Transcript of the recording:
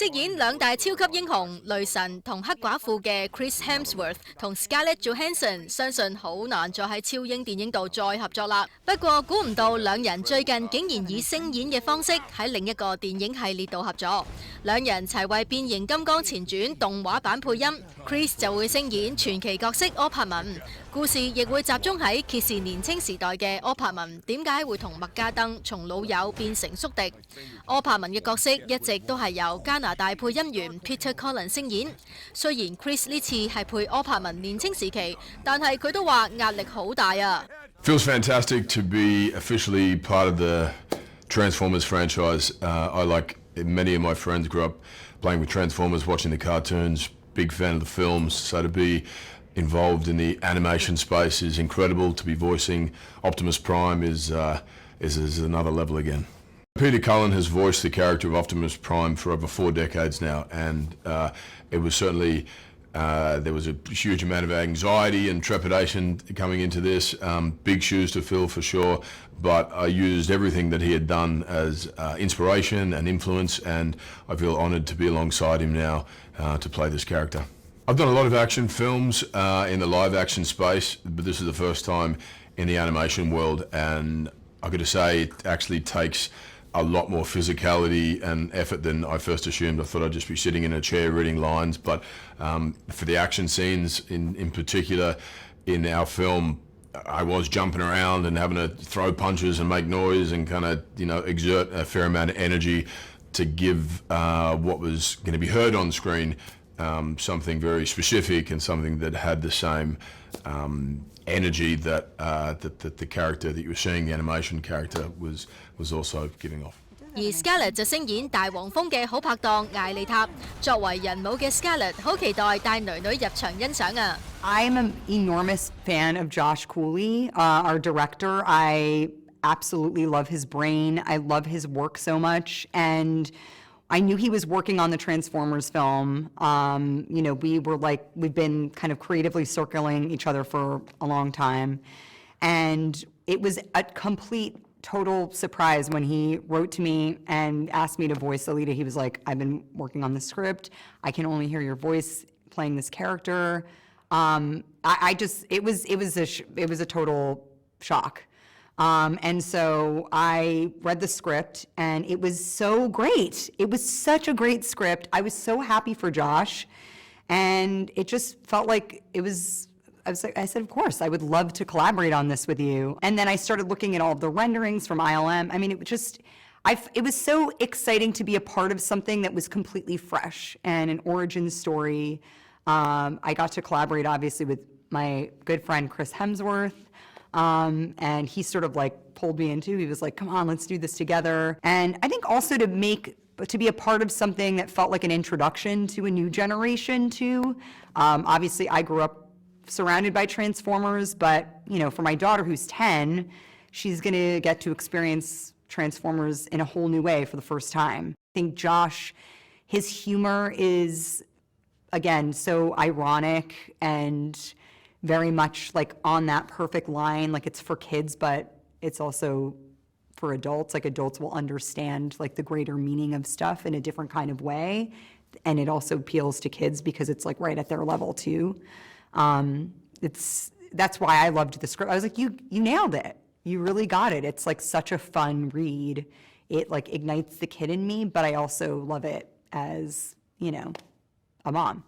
飾演兩大超級英雄雷神同黑寡婦嘅 Hemsworth 同 Scarlett Johansson 相信好難再喺超英電影度再合作啦。不過估唔到兩人最近竟然以聲演嘅方式喺另一個電影系列度合作，兩人齊為變形金剛前傳動畫版配音 ，Chris 就會聲演傳奇角色柯柏文。故事亦會集中喺揭示年青時代嘅柯柏文點解會同麥加登從老友變成宿敵。柯柏文嘅角色一直都係由加拿大配音員 Peter Collins 聲演。雖然 Chris 呢次係配柯柏文年青時期，但係佢都話壓力好大啊。Feels fantastic to be officially part of the Transformers franchise. I like many of my friends grew up playing with Transformers, watching the cartoons, big fan of the films, so to be involved in the animation space is incredible. To be voicing Optimus Prime is another level again. Peter Cullen has voiced the character of Optimus Prime for over 4 decades now, and it was certainly there was a huge amount of anxiety and trepidation coming into this. Big shoes to fill for sure, but I used everything that he had done as inspiration and influence, and I feel honoured to be alongside him now to play this character. I've done a lot of action films in the live action space, but this is the first time in the animation world, and I've got to say it actually takes a lot more physicality and effort than I first assumed. I thought I'd just be sitting in a chair reading lines, but for the action scenes in particular in our film, I was jumping around and having to throw punches and make noise and kind of, exert a fair amount of energy to give what was going to be heard on screen something very specific and something that had the same energy that the character that you were seeing, the animation character, was also giving off. 而 Scarlett 就聲演大黃蜂嘅好拍檔艾莉塔。作為人母嘅 Scarlett 好期待帶女女入場欣賞啊！ I'm an enormous fan of Josh Cooley, our director. I absolutely love his brain. I love his work so much, and I knew he was working on the Transformers film. We've been kind of creatively circling each other for a long time. And it was a complete, total surprise when he wrote to me and asked me to voice Alita. He was like, I've been working on the script. I can only hear your voice playing this character. It was a total shock. And so I read the script, and it was so great. It was such a great script. I was so happy for Josh, and it just felt like I said, of course, I would love to collaborate on this with you. And then I started looking at all of the renderings from ILM. I mean, it was so exciting to be a part of something that was completely fresh and an origin story. I got to collaborate, obviously, with my good friend, Chris Hemsworth. And he sort of pulled me into, he was like, come on, let's do this together. And I think also to be a part of something that felt like an introduction to a new generation too. Obviously I grew up surrounded by Transformers, but for my daughter who's 10, she's gonna get to experience Transformers in a whole new way for the first time. I think Josh, his humor is, again, so ironic and very much on that perfect line, it's for kids, but it's also for adults. Adults will understand the greater meaning of stuff in a different kind of way. And it also appeals to kids because it's right at their level too. That's why I loved the script. I was like, you nailed it. You really got it. It's such a fun read. It ignites the kid in me, but I also love it as, a mom.